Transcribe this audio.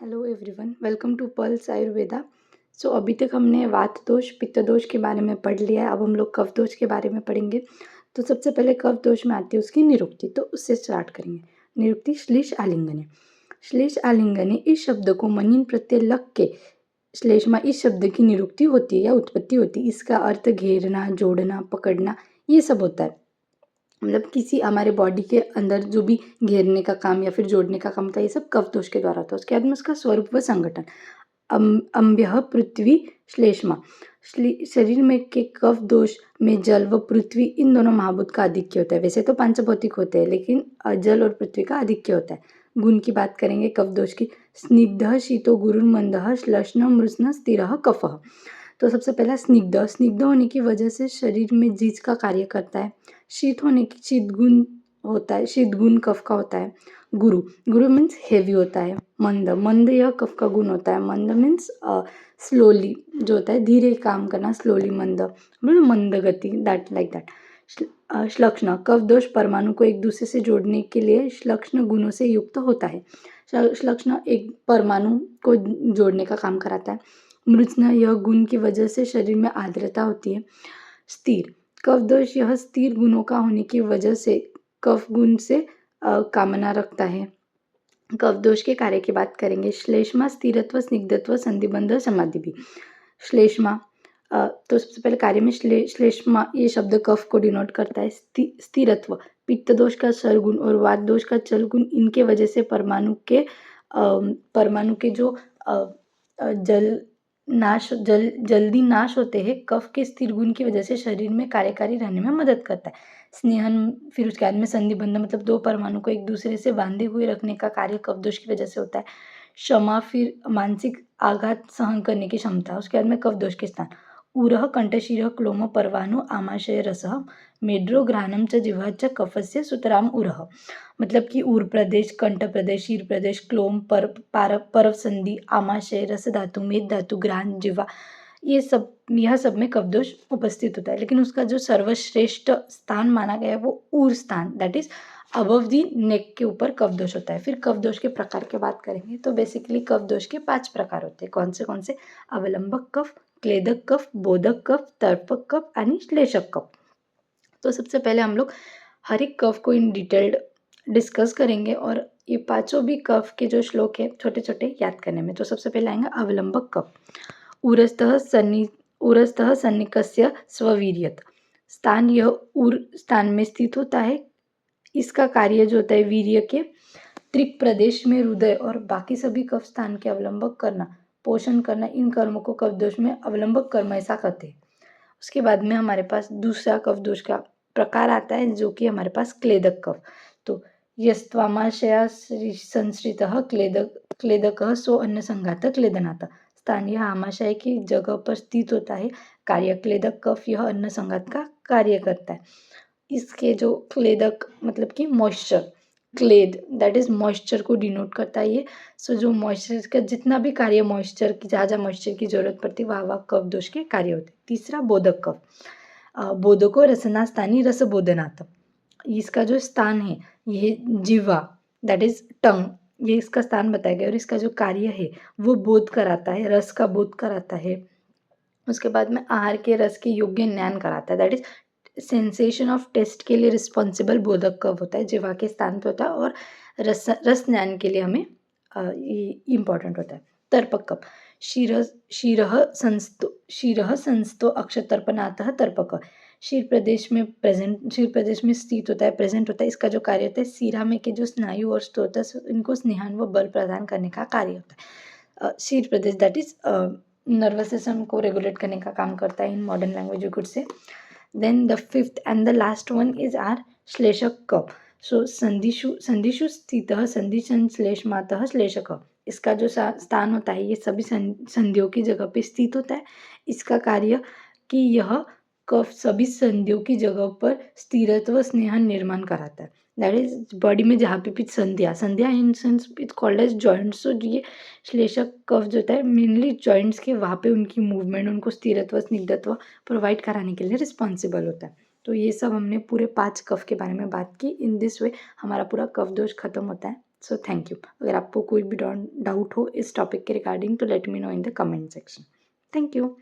Hello everyone, welcome to pearls Ayurveda. अभी तक हमने वात दोष पित्त दोष के बारे में पढ़ लिया है। अब हम लोग कफ दोष के बारे में पढ़ेंगे। तो सबसे पहले कफ दोष में आती है उसकी निरुक्ति, तो उससे स्टार्ट करेंगे। निरुक्ति श्लेष आलिंगने। श्लेष आलिंगने इस शब्द को मनीन प्रत्यय लग के श्लेष में इस शब्द की निरुक्ति होती है या उत्पत्ति होती है। इसका अर्थ घेरना, जोड़ना, पकड़ना, ये सब होता है। मतलब किसी हमारे बॉडी के अंदर जो भी घेरने का काम या फिर जोड़ने का काम होता है, ये सब कफ दोष के द्वारा होता है। उसके बाद में उसका स्वरूप व संगठन। अम्ब्यः पृथ्वी श्लेष्मा। शरीर में के कफ दोष में जल व पृथ्वी इन दोनों महाभूत का आधिक्य होता है। वैसे तो पंचभौतिक होते हैं, लेकिन जल और पृथ्वी का आधिक्य होता है। गुण की बात करेंगे कफ दोष की। स्निग्ध शीतो गुरुर्मंदः श्लष्ण मृष्ण स्थिरः कफः। तो सबसे पहला स्निग्ध। स्निग्ध होने की वजह से शरीर में जीज का कार्य करता है। शीत होने की शीत गुण होता है, शीत गुण कफ का होता है। गुरु, गुरु मीन्स हेवी होता है। मंद, मंद यह कफ का गुण होता है। मंद मीन्स स्लोली जो होता है, धीरे काम करना, स्लोली मंद, मतलब मंद गति, दैट लाइक दैट। श्लक्ष्ण, कफ दोष परमाणु को एक दूसरे से जोड़ने के लिए श्लक्ष्ण गुणों से युक्त होता है। श्लक्ष्ण एक परमाणु को जोड़ने का काम कराता है। मृत्न, यह गुण की वजह से शरीर में आर्द्रता होती है। स्थिर, कफ दोष यह स्थिर गुणों का होने की वजह से कफ गुण से कामना रखता है। कफ दोष के कार्य की बात करेंगे। श्लेष्मा स्थिरत्व, स्निग्धत्व, संधिबंध, समाधि भी। श्लेष्मा, तो सबसे पहले कार्य में श्लेष्मा ये शब्द कफ को डिनोट करता है। स्थिरत्व, पित्त दोष का सरगुण और वात दोष का चल गुण, इनके वजह से परमाणु के जो जल्दी नाश होते हैं, कफ के स्थिर गुण की वजह से शरीर में कार्यकारी रहने में मदद करता है। स्नेहन, फिर उसके बाद में संधिबंध, मतलब दो परमाणु को एक दूसरे से बांधे हुए रखने का कार्य कफ दोष की वजह से होता है। क्षमा, फिर मानसिक आघात सहन करने की क्षमता। उसके बाद में कफ दोष के स्थान। उरः कंठशिरः क्लोम पर्वाणु आमाशय रसः मेड्रो घ्राणम च जिह्वा च कफस्य सुतराम उरः। मतलब कि उर प्रदेश, कंठ प्रदेश, शीर प्रदेश, क्लोम, परव संधि, आमाशय, रस धातु, मेद धातु, घ्राण, जिह्वा, यह सब में कफ दोष उपस्थित होता है। लेकिन उसका जो सर्वश्रेष्ठ स्थान माना गया है वो उर स्थान, दैट इज अबव दी नेक के ऊपर कफ दोष होता है। फिर कफ दोष के प्रकार की बात करेंगे तो बेसिकली कफ दोष के 5 प्रकार होते हैं। कौन से? अवलंबक कफ, क्लेदक कफ, बोधक कफ, तर्पक कफ आणि श्लेषक कफ। तो सबसे पहले हम लोग हर एक कफ को इन डिटेल्ड डिस्कस करेंगे और ये पांचों भी कफ के जो श्लोक है छोटे छोटे याद करने में। तो सबसे पहले आएंगे अवलंबक कफ। उरस्थः सन्निकस्य स्ववीर्यत। स्थान, यह उर स्थान में स्थित होता है। इसका कार्य जो होता है वीर्य के त्रिक प्रदेश में हृदय और बाकी सभी कफ स्थान के अवलंबक करना, पोषण करना, इन कर्मों को कफ दोष में अवलंबक कर्म ऐसा कहते हैं। उसके बाद में हमारे पास दूसरा कफ दोष का प्रकार आता है जो कि हमारे पास क्लेदक कफ। तो यस्त्वामाशया संश्रितः क्लेदकः सो अन्न संघातः क्लेदनात्। स्थान, यह आमाशय की जगह पर स्थित होता है। कार्य, क्लेदक कफ यह अन्न संघात का कार्य करता है। इसके जो क्लेदक मतलब कि मॉइस्चर, क्लेद दैट इज मॉइस्चर को डिनोट करता है ये। जो मॉइस्चर का जितना भी कार्य, मॉइस्चर की जहाँ मॉइस्चर की जरूरत पड़ती है वहाँ कफ दोष के कार्य होते हैं। तीसरा बोधक कफ। बोधको रसना स्थानी रस बोधनात्। इसका जो स्थान है ये जिह्वा, दैट इज टंग, ये इसका स्थान बताया गया और इसका जो कार्य है वो बोध कराता है, रस का बोध कराता है। उसके बाद में आहार के रस के योग्य ज्ञान कराता है, that is sensation of taste के लिए रिस्पॉन्सिबल बोधक कफ होता है, जिह्वा के स्थान पे होता है और रस ज्ञान के लिए हमें इम्पॉर्टेंट होता है। तर्पक कफ। शिरः संस्थो अक्षतर्पणातः तर्पक। शीर प्रदेश में स्थित होता है, प्रेजेंट होता है। इसका जो कार्य होता है सीरा में के जो स्नायु और स्त्रोत इनको स्नेहन व बल प्रदान करने का कार्य होता है। शीर प्रदेश दैट इज नर्वस सिस्टम को रेगुलेट करने का काम करता है in modern language you could say. Then the fifth and the last one is our श्लेषक कफ. So संधिषु स्थितः संधिशन श्लेष्मातः श्लेषक। इसका जो स्थान होता है ये सभी संधियों की जगह पे स्थित होता है। इसका कार्य कि यह कफ सभी संधियों की जगह पर स्थिरत्व स्नेहन निर्माण कराता है। दैट इज बॉडी में जहाँ पे भी संधिया in sense it called as joints. तो ये श्लेषक कफ जो होता है मेनली जॉइंट्स के वहाँ पे उनकी मूवमेंट, उनको स्थिरत्व स्निग्धत्व प्रोवाइड कराने के लिए रिस्पॉन्सिबल होता है। तो ये सब हमने पूरे 5 कफ के बारे में बात की। इन दिस वे हमारा पूरा कफ दोष खत्म होता है। So thank you. अगर आपको कोई भी डाउट हो इस टॉपिक के रिगार्डिंग तो let me know in the comment section. Thank you.